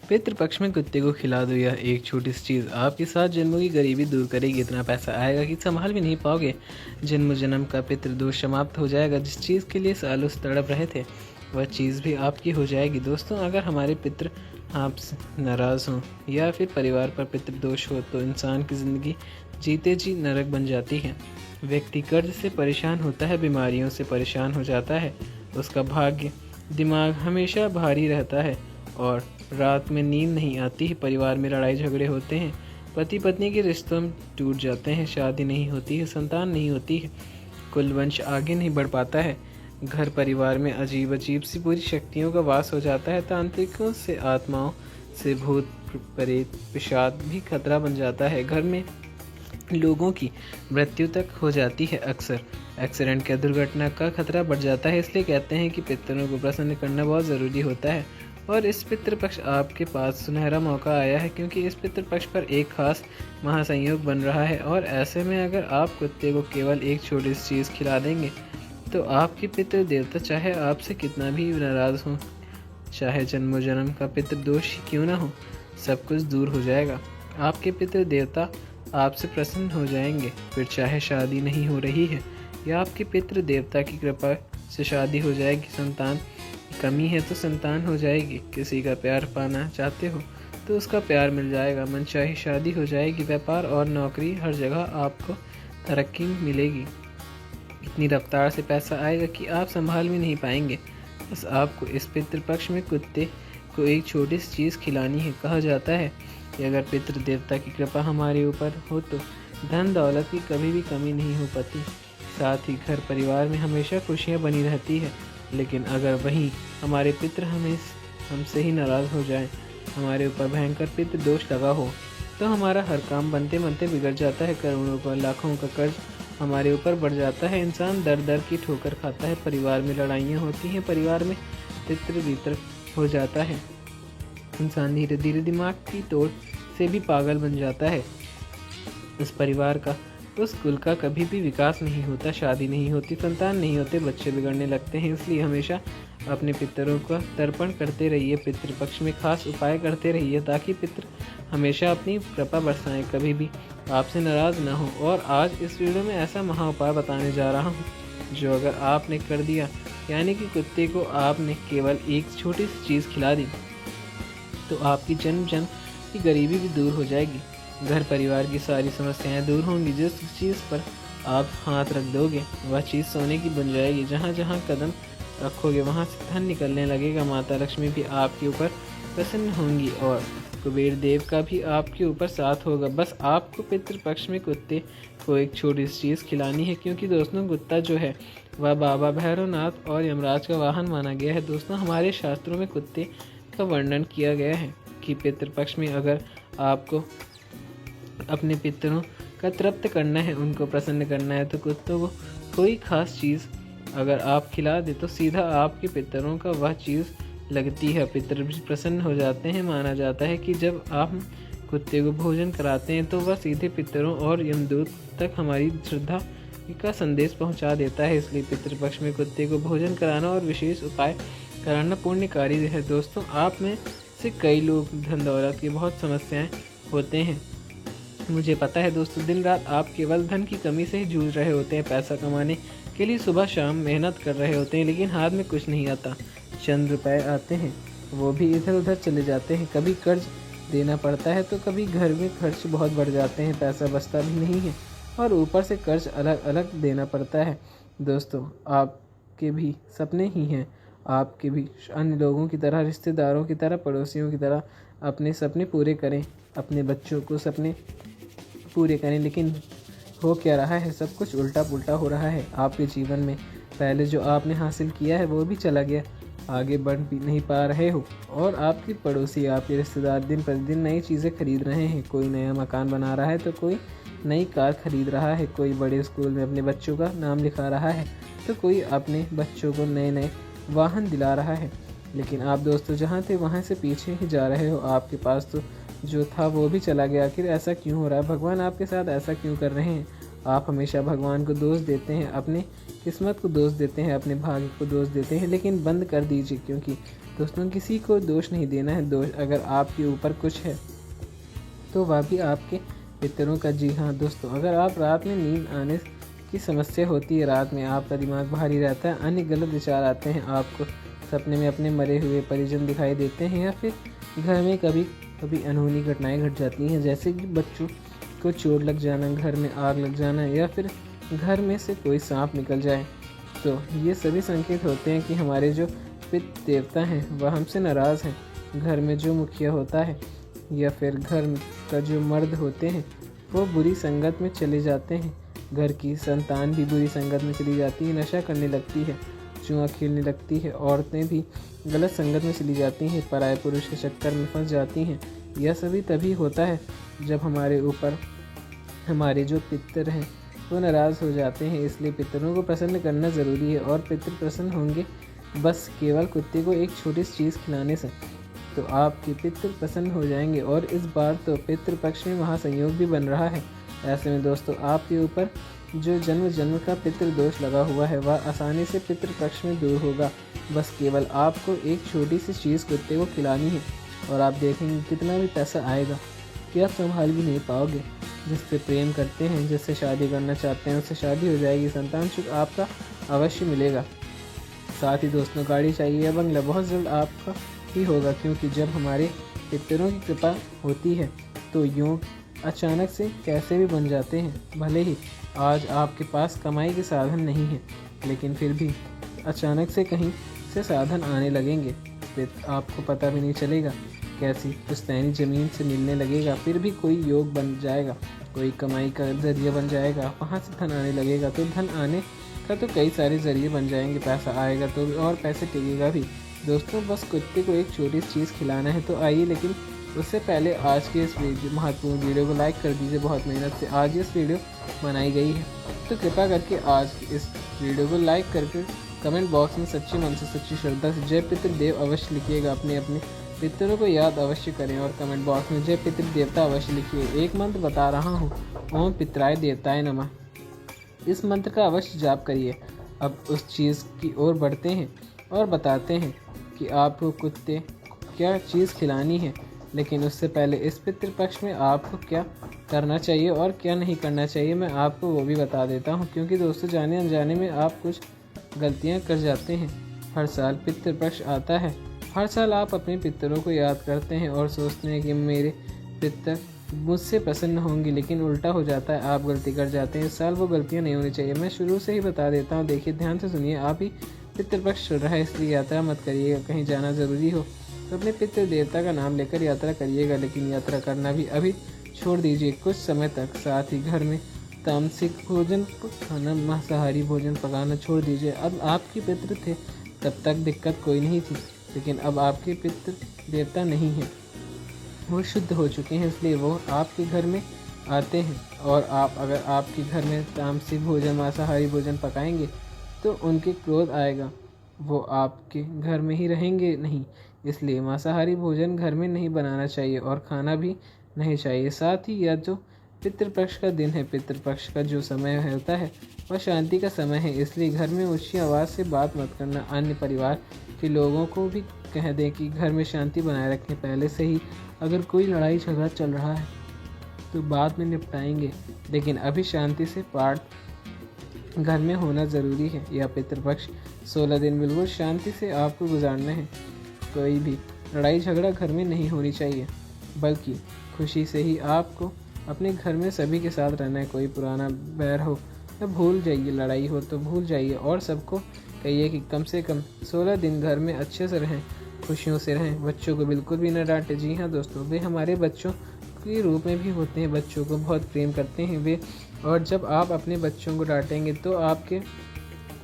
पितृपक्ष में कुत्ते को खिला दो यह एक छोटी सी चीज़ आपके 7 जन्मों की गरीबी दूर करेगी। इतना पैसा आएगा कि संभाल भी नहीं पाओगे। जन्म जन्म का पितृदोष समाप्त हो जाएगा। जिस चीज़ के लिए सालों से तड़प रहे थे वह चीज़ भी आपकी हो जाएगी। दोस्तों, अगर हमारे पितृ आपसे नाराज़ हों या फिर परिवार पर पितृदोष हो तो इंसान की ज़िंदगी जीते जी नरक बन जाती है। व्यक्ति कर्ज से परेशान होता है, बीमारियों से परेशान हो जाता है, उसका भाग्य दिमाग हमेशा भारी रहता है और रात में नींद नहीं आती है। परिवार में लड़ाई झगड़े होते हैं, पति पत्नी के रिश्तों में टूट जाते हैं, शादी नहीं होती है, संतान नहीं होती है, कुल वंश आगे नहीं बढ़ पाता है। घर परिवार में अजीब अजीब सी बुरी शक्तियों का वास हो जाता है। तांत्रिकों से, आत्माओं से, भूत प्रेत पिशाच भी खतरा बन जाता है। घर में लोगों की मृत्यु तक हो जाती है। अक्सर एक्सीडेंट या दुर्घटना का खतरा बढ़ जाता है। इसलिए कहते हैं कि पितरों को प्रसन्न करना बहुत ज़रूरी होता है। और इस पितृपक्ष आपके पास सुनहरा मौका आया है, क्योंकि इस पितृपक्ष पर एक खास महासंयोग बन रहा है। और ऐसे में अगर आप कुत्ते को केवल एक छोटी सी चीज़ खिला देंगे तो आपके पितृ देवता चाहे आपसे कितना भी नाराज़ हो, चाहे जन्मों जन्म का पितृदोष ही क्यों ना हो, सब कुछ दूर हो जाएगा। आपके पितृ देवता आपसे प्रसन्न हो जाएंगे। फिर चाहे शादी नहीं हो रही है या आपके पितृ देवता की कृपा से शादी हो जाएगी, संतान की कमी है तो संतान हो जाएगी, किसी का प्यार पाना चाहते हो तो उसका प्यार मिल जाएगा, मनचाही शादी हो जाएगी, व्यापार और नौकरी हर जगह आपको तरक्की मिलेगी। इतनी रफ्तार से पैसा आएगा कि आप संभाल भी नहीं पाएंगे। बस आपको इस पितृपक्ष में कुत्ते को एक छोटी सी चीज़ खिलानी है। कहा जाता है कि अगर पितृ देवता की कृपा हमारे ऊपर हो तो धन दौलत की कभी भी कमी नहीं हो पाती, साथ ही घर परिवार में हमेशा खुशियाँ बनी रहती है। लेकिन अगर वहीं हमारे पितृ हमसे ही नाराज़ हो जाएं, हमारे ऊपर भयंकर पितृ दोष लगा हो, तो हमारा हर काम बनते बनते बिगड़ जाता है। करोड़ों का लाखों का कर्ज हमारे ऊपर बढ़ जाता है। इंसान दर दर की ठोकर खाता है। परिवार में लड़ाइयाँ होती हैं, परिवार में तितर बितर हो जाता है। इंसान धीरे धीरे दिमाग की तोड़ से भी पागल बन जाता है। उस परिवार का, उस कुल का कभी भी विकास नहीं होता, शादी नहीं होती, संतान नहीं होते, बच्चे बिगड़ने लगते हैं। इसलिए हमेशा अपने पितरों का तर्पण करते रहिए, पितृपक्ष में खास उपाय करते रहिए ताकि पितृ हमेशा अपनी कृपा बरसाएं, कभी भी आपसे नाराज़ ना हो। और आज इस वीडियो में ऐसा महा उपाय बताने जा रहा हूँ जो अगर आपने कर दिया, यानी कि कुत्ते को आपने केवल एक छोटी सी चीज़ खिला दी, तो आपकी जन्म जन्म की गरीबी भी दूर हो जाएगी। घर परिवार की सारी समस्याएं दूर होंगी। जिस चीज़ पर आप हाथ रख दोगे वह चीज़ सोने की बन जाएगी। जहाँ जहाँ कदम रखोगे वहाँ से धन निकलने लगेगा। माता लक्ष्मी भी आपके ऊपर प्रसन्न होंगी और कुबेर देव का भी आपके ऊपर साथ होगा। बस आपको पितृपक्ष में कुत्ते को एक छोटी सी चीज़ खिलानी है, क्योंकि दोस्तों कुत्ता जो है वह बाबा भैरवनाथ और यमराज का वाहन माना गया है। दोस्तों, हमारे शास्त्रों में कुत्ते का वर्णन किया गया है कि पितृपक्ष में अगर आपको अपने पितरों का तृप्त करना है, उनको प्रसन्न करना है, तो कुत्तों को कोई खास चीज़ अगर आप खिला दे तो सीधा आपके पितरों का वह चीज़ लगती है। पितर भी प्रसन्न हो जाते हैं। माना जाता है कि जब आप कुत्ते को भोजन कराते हैं तो वह सीधे पितरों और यमदूत तक हमारी श्रद्धा का संदेश पहुंचा देता है। इसलिए पितृपक्ष में कुत्ते को भोजन कराना और विशेष उपाय कराना पुण्यकारी है। दोस्तों, आप में से कई लोग धन दौलत की बहुत समस्याएं होते हैं, मुझे पता है दोस्तों। दिन रात आप केवल धन की कमी से ही जूझ रहे होते हैं। पैसा कमाने के लिए सुबह शाम मेहनत कर रहे होते हैं, लेकिन हाथ में कुछ नहीं आता। चंद रुपए आते हैं, वो भी इधर उधर चले जाते हैं। कभी कर्ज देना पड़ता है तो कभी घर में खर्च बहुत बढ़ जाते हैं, पैसा बचता भी नहीं है और ऊपर से कर्ज अलग अलग देना पड़ता है। दोस्तों, आपके भी सपने ही हैं। आपके भी अन्य लोगों की तरह, रिश्तेदारों की तरह, पड़ोसियों की तरह अपने सपने पूरे करें, अपने बच्चों को सपने पूरे करें। लेकिन हो क्या रहा है, सब कुछ उल्टा पुल्टा हो रहा है आपके जीवन में। पहले जो आपने हासिल किया है वो भी चला गया, आगे बढ़ भी नहीं पा रहे हो। और आपके पड़ोसी, आपके रिश्तेदार दिन प्रतिदिन नई चीज़ें खरीद रहे हैं। कोई नया मकान बना रहा है तो कोई नई कार खरीद रहा है, कोई बड़े स्कूल में अपने बच्चों का नाम लिखा रहा है तो कोई अपने बच्चों को नए नए वाहन दिला रहा है। लेकिन आप दोस्तों जहाँ थे वहाँ से पीछे ही जा रहे हो। आपके पास तो जो था वो भी चला गया। आखिर ऐसा क्यों हो रहा है? भगवान आपके साथ ऐसा क्यों कर रहे हैं? आप हमेशा भगवान को दोष देते हैं, अपने किस्मत को दोष देते हैं, अपने भाग्य को दोष देते हैं। लेकिन बंद कर दीजिए, क्योंकि दोस्तों किसी को दोष नहीं देना है। दोष अगर आपके ऊपर कुछ है तो वह भी आपके पितरों का। जी हाँ दोस्तों, अगर आप रात में नींद आने की समस्या होती है, रात में आपका दिमाग भारी रहता है, अन्य गलत विचार आते हैं, आपको सपने में अपने मरे हुए परिजन दिखाई देते हैं, या फिर घर में कभी कभी अनहोनी घटनाएं घट जाती हैं, जैसे कि बच्चों को चोट लग जाना, घर में आग लग जाना, या फिर घर में से कोई सांप निकल जाए, तो ये सभी संकेत होते हैं कि हमारे जो पितृ देवता हैं वह हमसे नाराज़ हैं। घर में जो मुखिया होता है या फिर घर का जो मर्द होते हैं वो बुरी संगत में चले जाते हैं। घर की संतान भी बुरी संगत में चली जाती है, नशा करने लगती है, जुआ खेलने लगती है, औरतें भी गलत संगत में चली जाती हैं, पराये पुरुष के चक्कर में फंस जाती हैं। यह सभी तभी होता है जब हमारे ऊपर हमारे जो पितर हैं वो नाराज़ हो जाते हैं। इसलिए पितरों को प्रसन्न करना ज़रूरी है, और पितर प्रसन्न होंगे बस केवल कुत्ते को एक छोटी सी चीज़ खिलाने से, तो आपके पितर प्रसन्न हो जाएंगे। और इस बार तो पितृ पक्ष में महासंयोग भी बन रहा है। ऐसे में दोस्तों आपके ऊपर जो जन्म जन्म का पितृ दोष लगा हुआ है वह आसानी से पितृ पक्ष में दूर होगा। बस केवल आपको एक छोटी सी चीज़ कुत्ते को खिलानी है, और आप देखेंगे कितना भी पैसा आएगा कि आप संभाल भी नहीं पाओगे। जिससे प्रेम करते हैं, जिससे शादी करना चाहते हैं, उससे शादी हो जाएगी, संतान सुख आपका अवश्य मिलेगा। साथ ही दोस्तों गाड़ी चाहिए या बंगला बहुत जल्द आपका ही होगा, क्योंकि जब हमारे पितरों की कृपा होती है तो योग अचानक से कैसे भी बन जाते हैं। भले ही आज आपके पास कमाई के साधन नहीं है, लेकिन फिर भी अचानक से कहीं से साधन आने लगेंगे, फिर आपको पता भी नहीं चलेगा कैसी पुश्तैनी ज़मीन से मिलने लगेगा, फिर भी कोई योग बन जाएगा, कोई कमाई का जरिया बन जाएगा, वहाँ से धन आने लगेगा। तो धन आने का तो कई सारे जरिए बन जाएंगे, पैसा आएगा तो और पैसे टिकेगा भी। दोस्तों बस कुत्ते को एक छोटी सी चीज़ खिलाना है, तो आइए, लेकिन उससे पहले आज के इस महत्वपूर्ण वीडियो को लाइक कर दीजिए। बहुत मेहनत से आज इस वीडियो बनाई गई है, तो कृपा करके आज इस वीडियो को लाइक करके कमेंट बॉक्स में सच्चे मन से, सच्ची श्रद्धा से जय पितृदेव अवश्य लिखिएगा। अपने अपने पितरों को याद अवश्य करें, और कमेंट बॉक्स में जय पितृदेवता अवश्य लिखिए। एक मंत्र बता रहा हूँ, ओम पितराय देवताय नमः। इस मंत्र का अवश्य जाप करिए। अब उस चीज़ की ओर बढ़ते हैं और बताते हैं कि आपको कुत्ते क्या चीज़ खिलानी है, लेकिन उससे पहले इस पितृपक्ष में आपको क्या करना चाहिए और क्या नहीं करना चाहिए मैं आपको वो भी बता देता हूँ, क्योंकि दोस्तों जाने अनजाने में आप कुछ गलतियाँ कर जाते हैं। हर साल पितृपक्ष आता है, हर साल आप अपने पितरों को याद करते हैं और सोचते हैं कि मेरे पितर मुझसे प्रसन्न होंगे, लेकिन उल्टा हो जाता है, आप गलती कर जाते हैं। इस साल वो गलतियाँ नहीं होनी चाहिए। मैं शुरू से ही बता देता हूँ, देखिए ध्यान से सुनिए। आप ही पितृपक्ष चल रहा है, इसलिए यात्रा मत करिएगा। कहीं जाना ज़रूरी हो तो अपने पितृ देवता का नाम लेकर यात्रा करिएगा, लेकिन यात्रा करना भी अभी छोड़ दीजिए कुछ समय तक। साथ ही घर में तामसिक भोजन खाना, मांसाहारी भोजन पकाना छोड़ दीजिए। अब आपके पितृ थे तब तक दिक्कत कोई नहीं थी, लेकिन अब आपके पितृ देवता नहीं हैं, वो शुद्ध हो चुके हैं, इसलिए वो आपके घर में आते हैं। और आप अगर आपके घर में तामसिक भोजन, मांसाहारी भोजन पकाएंगे तो उनके क्रोध आएगा, वो आपके घर में ही रहेंगे नहीं। इसलिए मांसाहारी भोजन घर में नहीं बनाना चाहिए और खाना भी नहीं चाहिए। साथ ही यह जो पितृपक्ष का दिन है, पितृपक्ष का जो समय होता है वह शांति का समय है, इसलिए घर में ऊंची आवाज़ से बात मत करना। अन्य परिवार के लोगों को भी कह दें कि घर में शांति बनाए रखें। पहले से ही अगर कोई लड़ाई झगड़ा चल रहा है तो बाद में निपटाएंगे, लेकिन अभी शांति से पाठ घर में होना ज़रूरी है। यह पितृपक्ष 16 दिन बिल्कुल शांति से आपको गुजारना है। कोई भी लड़ाई झगड़ा घर में नहीं होनी चाहिए, बल्कि खुशी से ही आपको अपने घर में सभी के साथ रहना है। कोई पुराना बैर हो तो भूल जाइए, लड़ाई हो तो भूल जाइए, और सबको कहिए कि कम से कम 16 दिन घर में अच्छे से रहें, खुशियों से रहें। बच्चों को बिल्कुल भी न डांटें। जी हाँ दोस्तों, वे हमारे बच्चों के रूप में भी होते हैं, बच्चों को बहुत प्रेम करते हैं वे, और जब आप अपने बच्चों को डांटेंगे तो आपके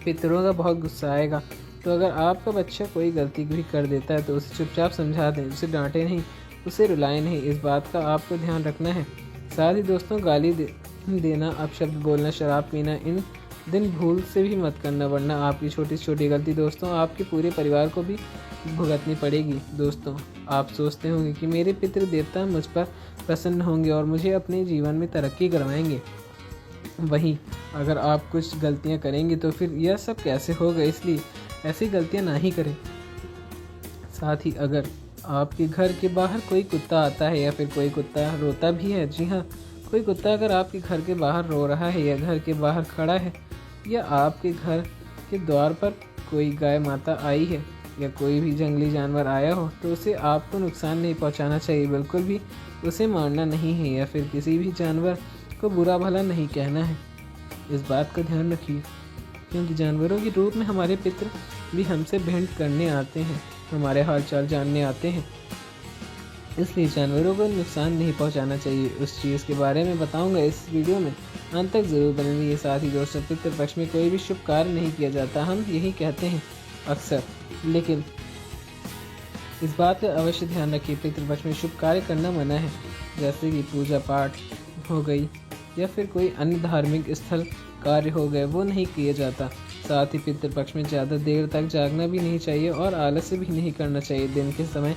पितरों का बहुत गुस्सा आएगा। तो अगर आपका बच्चा कोई गलती भी कर देता है तो उसे चुपचाप समझा दें, उसे डांटें नहीं, उसे रुलाएं नहीं, इस बात का आपको ध्यान रखना है। साथ ही दोस्तों गाली देना, अपशब्द बोलना, शराब पीना इन दिन भूल से भी मत करना, वरना आपकी छोटी से छोटी गलती दोस्तों आपके पूरे परिवार को भी भुगतनी पड़ेगी। दोस्तों आप सोचते होंगे कि मेरे पितृ देवता मुझ पर प्रसन्न होंगे और मुझे अपने जीवन में तरक्की करवाएंगे, वहीं अगर आप कुछ गलतियां करेंगे तो फिर यह सब कैसे होगा, इसलिए ऐसी गलतियां ना ही करें। साथ ही अगर आपके घर के बाहर कोई कुत्ता आता है या फिर कोई कुत्ता रोता भी है, जी हाँ, कोई कुत्ता अगर आपके घर के बाहर रो रहा है या घर के बाहर खड़ा है या आपके घर के द्वार पर कोई गाय माता आई है या कोई भी जंगली जानवर आया हो, तो उसे आपको नुकसान नहीं पहुंचाना चाहिए, बिल्कुल भी उसे मारना नहीं है या फिर किसी भी जानवर को बुरा भला नहीं कहना है। इस बात का ध्यान रखिए, क्योंकि जानवरों के रूप में हमारे पितृ भी हमसे भेंट करने आते हैं, हमारे हालचाल जानने आते हैं, इसलिए जानवरों को नुकसान नहीं पहुंचाना चाहिए। उस चीज़ के बारे में बताऊंगा इस वीडियो में, अंत तक ज़रूर बने रहिए। साथ ही दोस्तों, पितृपक्ष में कोई भी शुभ कार्य नहीं किया जाता, हम यही कहते हैं अक्सर, लेकिन इस बात का अवश्य ध्यान रखिए, पितृपक्ष में शुभ कार्य करना मना है, जैसे कि पूजा पाठ हो गई या फिर कोई अन्य धार्मिक स्थल कार्य हो गए, वो नहीं किया जाता। साथ ही पितृपक्ष में ज़्यादा देर तक जागना भी नहीं चाहिए और आलस्य भी नहीं करना चाहिए। दिन के समय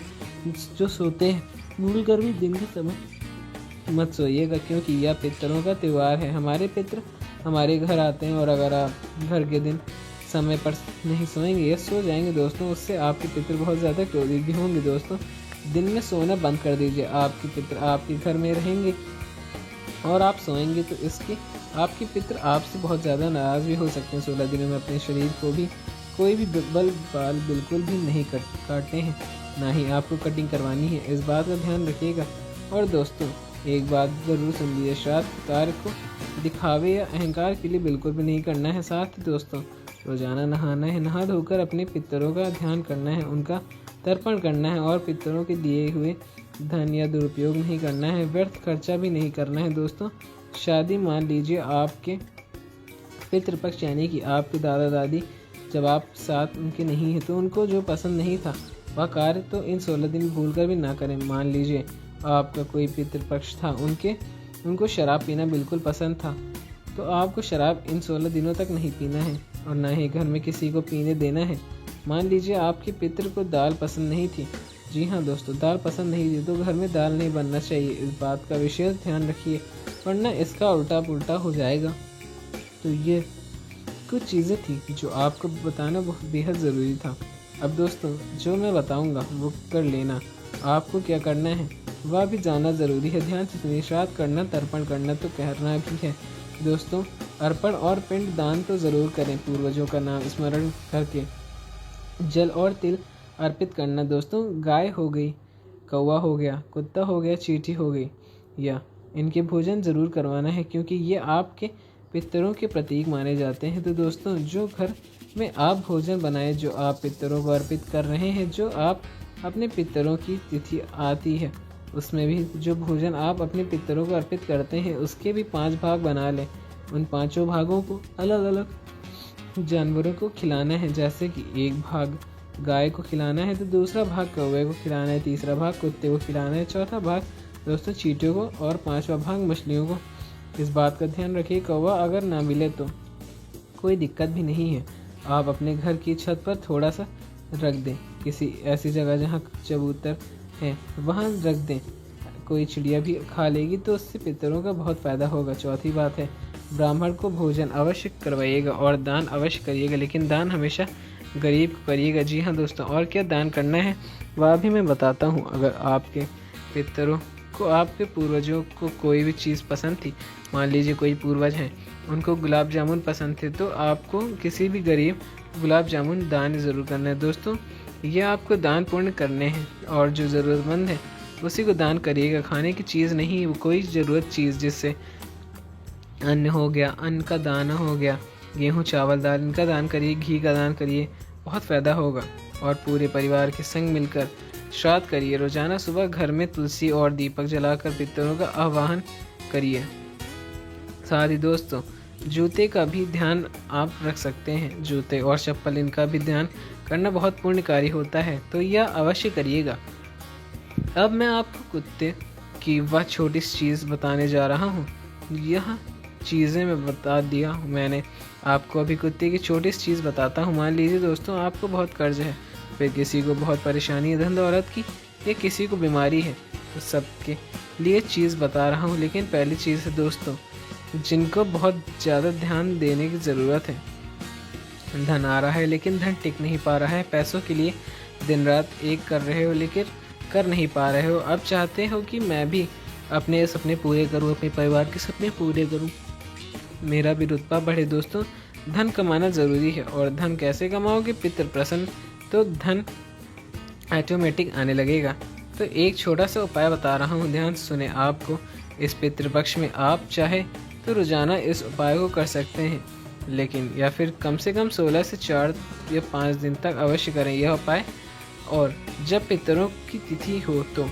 जो सोते हैं भूल कर भी दिन के समय मत सोइएगा, क्योंकि यह पितरों का त्यौहार है। हमारे पितृ हमारे घर आते हैं और अगर आप घर के दिन समय पर नहीं सोएंगे या सो जाएंगे दोस्तों, उससे आपके पितृ बहुत ज़्यादा क्रोधित भी होंगे। दोस्तों, दिन में सोना बंद कर दीजिए। आपके पितृ आपके घर में रहेंगे और आप सोएंगे तो इसके आपके पितृ आपसे बहुत ज़्यादा नाराज़ भी हो सकते हैं। 16 दिनों में अपने शरीर को भी कोई भी बाल बिल्कुल भी नहीं काटने हैं, ना ही आपको कटिंग करवानी है, इस बात का ध्यान रखिएगा। और दोस्तों, एक बात ज़रूर समझिए, श्राद्ध कार्य को दिखावे या अहंकार के लिए बिल्कुल भी नहीं करना है। साथ ही दोस्तों, रोज़ाना नहाना है, नहा धोकर अपने पितरों का ध्यान करना है, उनका तर्पण करना है और पितरों के दिए हुए धन या दुरुपयोग नहीं करना है, व्यर्थ खर्चा भी नहीं करना है। दोस्तों, शादी मान लीजिए आपके पितृपक्ष यानी कि आपके दादा दादी जब आप साथ उनके नहीं हैं तो उनको जो पसंद नहीं था वह कार्य तो इन 16 दिन भूल कर भी ना करें। मान लीजिए आपका कोई पितृपक्ष था, उनको शराब पीना बिल्कुल पसंद था, तो आपको शराब इन 16 दिनों तक नहीं पीना है और ना ही घर में किसी को पीने देना है। मान लीजिए आपके पितृ को दाल पसंद नहीं थी, जी हाँ दोस्तों, दाल पसंद नहीं थी तो घर में दाल नहीं बनना चाहिए, इस बात का विशेष ध्यान रखिए, वरना इसका उल्टा पुल्टा हो जाएगा। तो ये कुछ चीज़ें थी जो आपको बताना बहुत बेहद ज़रूरी था। अब दोस्तों, जो मैं बताऊंगा वो कर लेना, आपको क्या करना है वह भी जानना ज़रूरी है। ध्यान से सुनिए, श्राद्ध करना, तर्पण करना तो करना भी है दोस्तों। अर्पण और पिंड दान तो ज़रूर करें, पूर्वजों का नाम स्मरण करके जल और तिल अर्पित करना। दोस्तों, गाय हो गई, कौवा हो गया, कुत्ता हो गया, चींटी हो गई, या इनके भोजन ज़रूर करवाना है, क्योंकि ये आपके पितरों के प्रतीक माने जाते हैं। तो दोस्तों, जो घर में आप भोजन बनाए जो आप पितरों को अर्पित कर रहे हैं, जो आप अपने पितरों की तिथि आती है उसमें भी जो भोजन आप अपने पितरों को अर्पित करते हैं उसके भी 5 भाग बना लें। उन 5 भागों को अलग अलग जानवरों को खिलाना है, जैसे कि एक भाग गाय को खिलाना है, तो दूसरा भाग कौवे को खिलाना है, तीसरा भाग कुत्ते को खिलाना है, चौथा भाग दोस्तों चींटियों को और 5वां भाग मछलियों को। इस बात का ध्यान रखिए, कौवा अगर ना मिले तो कोई दिक्कत भी नहीं है, आप अपने घर की छत पर थोड़ा सा रख दें, किसी ऐसी जगह जहाँ कबूतर हैं वहाँ रख दें, कोई चिड़िया भी खा लेगी तो उससे पितरों का बहुत फ़ायदा होगा। चौथी बात है, ब्राह्मण को भोजन अवश्य करवाइएगा और दान अवश्य करिएगा, लेकिन दान हमेशा गरीब को करिएगा। जी हाँ दोस्तों, और क्या दान करना है वह भी मैं बताता हूँ। अगर आपके पितरों को, आपके पूर्वजों को कोई भी चीज़ पसंद थी, मान लीजिए कोई पूर्वज हैं उनको गुलाब जामुन पसंद थे, तो आपको किसी भी गरीब गुलाब जामुन दान ज़रूर करना है। दोस्तों, ये आपको दान पुण्य करने हैं और जो ज़रूरतमंद है उसी को दान करिएगा, खाने की चीज़ नहीं, कोई ज़रूरत चीज़, जिससे अन्न हो गया, अन्न का दाना हो गया, गेहूँ चावल दाल, इनका दान करिए, घी का दान करिए, बहुत फ़ायदा होगा। और पूरे परिवार के संग मिलकर श्राद्ध करिए। रोज़ाना सुबह घर में तुलसी और दीपक जलाकर पितरों का आह्वान करिए। साथ ही दोस्तों, जूते का भी ध्यान आप रख सकते हैं, जूते और चप्पल इनका भी ध्यान करना बहुत पुण्यकारी होता है, तो यह अवश्य करिएगा। अब मैं आपको कुत्ते की वह छोटी चीज़ बताने जा रहा हूँ। यह चीज़ें मैं बता दिया मैंने आपको, अभी कुत्ते की छोटी सी चीज़ बताता हूँ। मान लीजिए दोस्तों, आपको बहुत कर्ज है, फिर किसी को बहुत परेशानी है धन दौलत की, या किसी को बीमारी है, तो सबके लिए चीज़ बता रहा हूँ। लेकिन पहली चीज़ है दोस्तों, जिनको बहुत ज़्यादा ध्यान देने की ज़रूरत है। धन आ रहा है लेकिन धन टिक नहीं पा रहा है, पैसों के लिए दिन रात एक कर रहे हो लेकिन कर नहीं पा रहे हो। अब चाहते हो कि मैं भी अपने सपने पूरे करूं, अपने परिवार के सपने पूरे करूं, मेरा भी रुतबा बढ़े। दोस्तों, धन कमाना ज़रूरी है। और धन कैसे कमाओगे? पितृ प्रसन्न तो धन ऑटोमेटिक आने लगेगा। तो एक छोटा सा उपाय बता रहा हूँ, ध्यान से सुने। आपको इस पितृपक्ष में आप चाहे तो रोज़ाना इस उपाय को कर सकते हैं, लेकिन या फिर कम से कम 16 से 4 या 5 दिन तक अवश्य करें यह उपाय। और जब पितरों की तिथि हो तो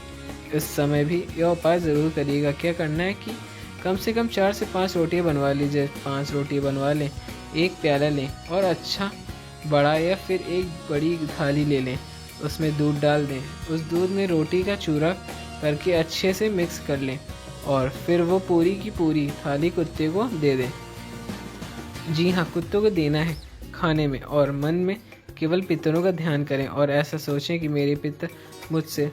इस समय भी यह उपाय ज़रूर करिएगा। क्या करना है कि कम से कम 4 से 5 रोटियां बनवा लीजिए। 5 रोटियां बनवा लें, एक प्याला लें और अच्छा बड़ा या फिर एक बड़ी थाली ले लें, उसमें दूध डाल दें। उस दूध में रोटी का चूरा करके अच्छे से मिक्स कर लें और फिर वो पूरी की पूरी थाली कुत्ते को दे दें। जी हाँ, कुत्तों को देना है खाने में। और मन में केवल पितरों का ध्यान करें और ऐसा सोचें कि मेरे पितर मुझसे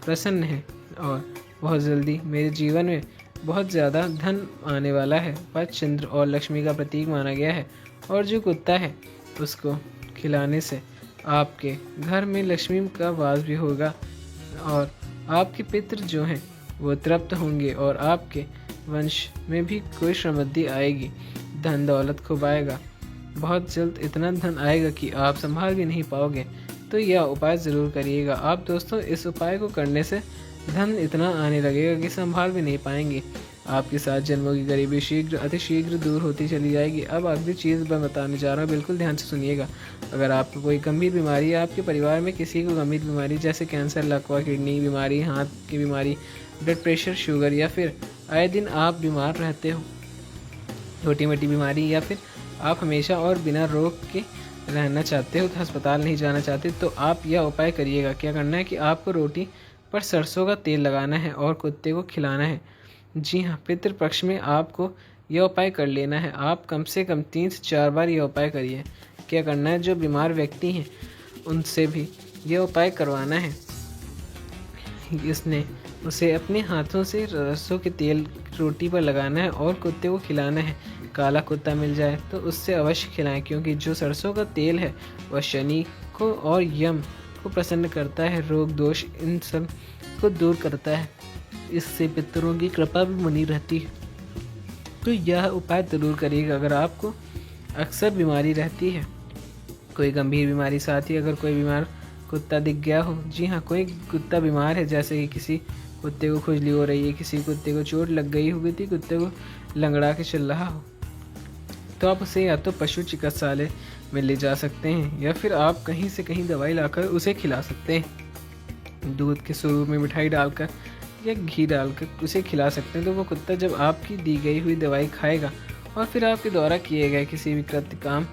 प्रसन्न हैं और बहुत जल्दी मेरे जीवन में बहुत ज़्यादा धन आने वाला है। पर चंद्र और लक्ष्मी का प्रतीक माना गया है और जो कुत्ता है उसको खिलाने से आपके घर में लक्ष्मी का वास भी होगा और आपके पितृ जो हैं वो तृप्त होंगे और आपके वंश में भी कोई समृद्धि आएगी। धन दौलत खूब आएगा, बहुत जल्द इतना धन आएगा कि आप संभाल भी नहीं पाओगे। तो यह उपाय ज़रूर करिएगा आप दोस्तों। इस उपाय को करने से धन इतना आने लगेगा कि संभाल भी नहीं पाएंगे। आपके 7 जन्मों की गरीबी शीघ्र अतिशीघ्र दूर होती चली जाएगी। अब अगली चीज़ मैं बताने जा रहा हूँ, बिल्कुल ध्यान से सुनिएगा। अगर आपको कोई गंभीर बीमारी है, आपके परिवार में किसी को गंभीर बीमारी जैसे कैंसर, लकवा, किडनी बीमारी, हाथ की बीमारी, ब्लड प्रेशर, शुगर, या फिर आए दिन आप बीमार रहते हो, छोटी मोटी बीमारी, या फिर आप हमेशा और बिना रोग के रहना चाहते हो, तो अस्पताल नहीं जाना चाहते, तो आप यह उपाय करिएगा। क्या करना है कि आपको रोटी पर सरसों का तेल लगाना है और कुत्ते को खिलाना है। जी हाँ, पितृपक्ष में आपको यह उपाय कर लेना है। आप कम से कम 3 से 4 बार यह उपाय करिए। क्या करना है, जो बीमार व्यक्ति हैं उनसे भी यह उपाय करवाना है। इसने उसे अपने हाथों से सरसों के तेल रोटी पर लगाना है और कुत्ते को खिलाना है। काला कुत्ता मिल जाए तो उससे अवश्य खिलाएं, क्योंकि जो सरसों का तेल है वह शनि को और यम को प्रसन्न करता है, रोग दोष इन सब को दूर करता है। इससे पितरों की कृपा भी बनी रहती है। तो यह उपाय ज़रूर करिएगा। अगर आपको अक्सर बीमारी रहती है, कोई गंभीर बीमारी, साथ ही अगर कोई बीमार कुत्ता दिख गया हो, जी हाँ, कोई कुत्ता बीमार है, जैसे कि किसी कुत्ते को खुजली हो रही है, किसी कुत्ते को चोट लग गई हो, किसी कुत्ते को लंगड़ा के चल रहा हो, तो आप उसे या तो पशु चिकित्सालय में ले जा सकते हैं या फिर आप कहीं से कहीं दवाई लाकर उसे खिला सकते हैं। दूध के स्वरूप में मिठाई डालकर या घी डालकर उसे खिला सकते हैं। तो वो कुत्ता जब आपकी दी गई हुई दवाई खाएगा और फिर आपके द्वारा किए गए किसी भी कृत्य काम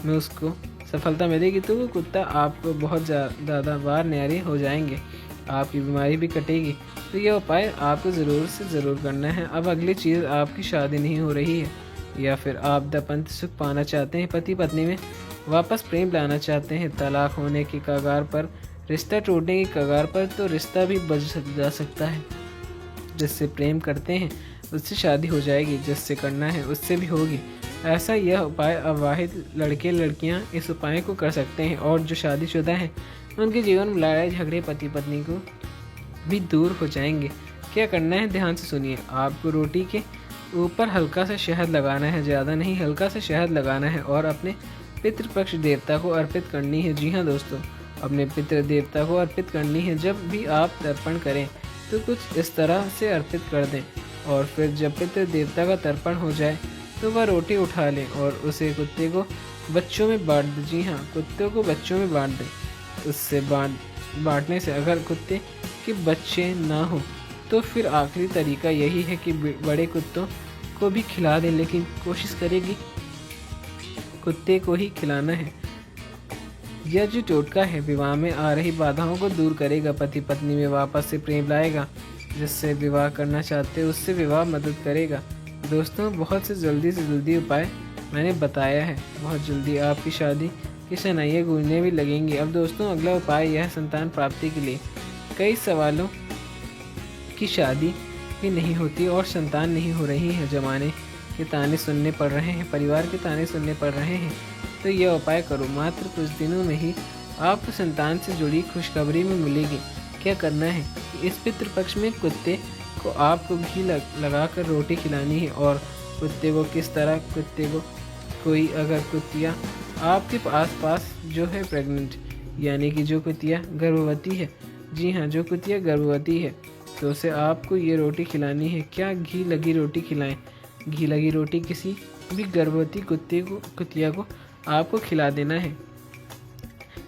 में उसको सफलता मिलेगी, तो वो कुत्ता आपको बहुत ज़्यादा बार न्यारे हो जाएंगे, आपकी बीमारी भी कटेगी। तो यह उपाय आपको ज़रूर से ज़रूर करना है। अब अगली चीज़, आपकी शादी नहीं हो रही है या फिर आप दाम्पत्य सुख पाना चाहते हैं, पति पत्नी में वापस प्रेम लाना चाहते हैं, तलाक होने की कगार पर, रिश्ता टूटने की कगार पर, तो रिश्ता भी बच जा सकता है। जिससे प्रेम करते हैं उससे शादी हो जाएगी, जिससे करना है उससे भी होगी। ऐसा यह उपाय अविवाहित लड़के लड़कियां इस उपाय को कर सकते हैं और जो शादीशुदा हैं उनके जीवन में लड़ाई झगड़े पति पत्नी को भी दूर हो जाएंगे। क्या करना है, ध्यान से सुनिए। आपको रोटी के ऊपर हल्का सा शहद लगाना है, ज़्यादा नहीं, हल्का सा शहद लगाना है और अपने पितृपक्ष देवता को अर्पित करनी है। जी हाँ दोस्तों, अपने पितृ देवता को अर्पित करनी है। जब भी आप तर्पण करें तो कुछ इस तरह से अर्पित कर दें और फिर जब पितृ देवता का तर्पण हो जाए तो वह रोटी उठा लें और उसे कुत्ते को बच्चों में बांट दें। जी हाँ, कुत्ते को बच्चों में बांट दें। उससे बांटने से अगर कुत्ते के बच्चे ना हो तो फिर आखिरी तरीका यही है कि बड़े कुत्तों को भी खिला दें, लेकिन कोशिश करेगी कुत्ते को ही खिलाना है। यह जो टोटका है विवाह में आ रही बाधाओं को दूर करेगा, पति पत्नी में वापस से प्रेम लाएगा, जिससे विवाह करना चाहते हैं उससे विवाह मदद करेगा। दोस्तों, बहुत से जल्दी उपाय मैंने बताया है, बहुत जल्दी आपकी शादी की शनाइयाँ गूंजने भी लगेंगी। अब दोस्तों, अगला उपाय यह संतान प्राप्ति के लिए कई सवालों की शादी भी नहीं होती और संतान नहीं हो रही है, जमाने के ताने सुनने पड़ रहे हैं, परिवार के ताने सुनने पड़ रहे हैं, तो यह उपाय करो। मात्र कुछ दिनों में ही आपको संतान से जुड़ी खुशखबरी में मिलेगी। क्या करना है कि इस पितृपक्ष में कुत्ते को आपको घी लगाकर रोटी खिलानी है। और कुत्ते को किस तरह, कुत्ते को कोई अगर कुतिया आपके पास जो है प्रेग्नेंट, यानी कि जो कुतिया गर्भवती है, जी हाँ, जो कुतिया गर्भवती है, तो उसे आपको ये रोटी खिलानी है। क्या घी लगी रोटी खिलाएं? घी लगी रोटी किसी भी गर्भवती कुतिया को आपको खिला देना है।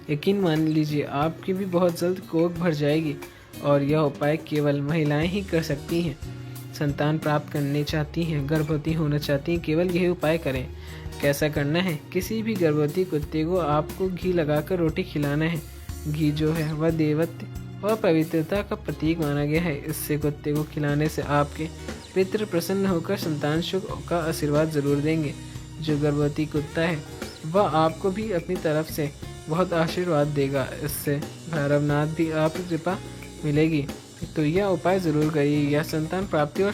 यकीन मान लीजिए आपकी भी बहुत जल्द कोख भर जाएगी। और यह उपाय केवल महिलाएं ही कर सकती हैं। संतान प्राप्त करने चाहती हैं, गर्भवती होना चाहती हैं, केवल यही उपाय करें। कैसा करना है? किसी भी गर्भवती कुत्ते को आपको घी लगाकर रोटी खिलाना है। घी जो है वह देवत्व और पवित्रता का प्रतीक माना गया है। इससे कुत्ते को खिलाने से आपके पितृ प्रसन्न होकर संतान सुख का आशीर्वाद जरूर देंगे। जो गर्भवती कुत्ता है वह आपको भी अपनी तरफ से बहुत आशीर्वाद देगा। इससे भैरवनाथ भी आपकी कृपा मिलेगी। तो यह उपाय जरूर करिए। यह संतान प्राप्ति और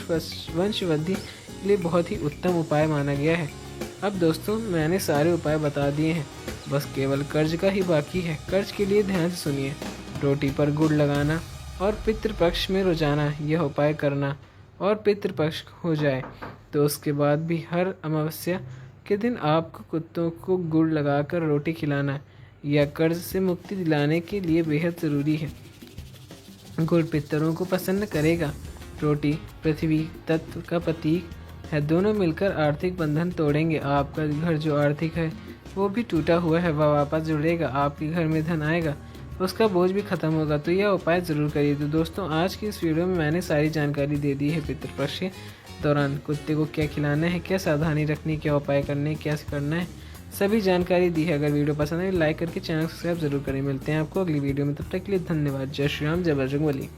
वंश वृद्धि के लिए बहुत ही उत्तम उपाय माना गया है। अब दोस्तों, मैंने सारे उपाय बता दिए हैं, बस केवल कर्ज का ही बाकी है। कर्ज के लिए ध्यान से सुनिए। रोटी पर गुड़ लगाना और पितृपक्ष में रोजाना यह उपाय करना, और पितृपक्ष हो जाए तो उसके बाद भी हर अमावस्या के दिन आपको कुत्तों को गुड़ लगाकर रोटी खिलाना यह कर्ज से मुक्ति दिलाने के लिए बेहद ज़रूरी है। गुड़ पितरों को प्रसन्न करेगा। रोटी पृथ्वी तत्व का प्रतीक है। दोनों मिलकर आर्थिक बंधन तोड़ेंगे। आपका घर जो आर्थिक है वो भी टूटा हुआ है, वह वापस जुड़ेगा। आपके घर में धन आएगा, उसका बोझ भी खत्म होगा। तो यह उपाय ज़रूर करिए। तो दोस्तों, आज की इस वीडियो में मैंने सारी जानकारी दे दी है। पितृपक्ष के दौरान कुत्ते को क्या खिलाना है, क्या सावधानी रखनी, क्या उपाय करने, क्या करना है, सभी जानकारी दी है। अगर वीडियो पसंद है लाइक करके चैनल सब्सक्राइब जरूर करें। मिलते हैं आपको अगली वीडियो में, तब तक के लिए धन्यवाद। जय श्री राम, जय बजरंगबली।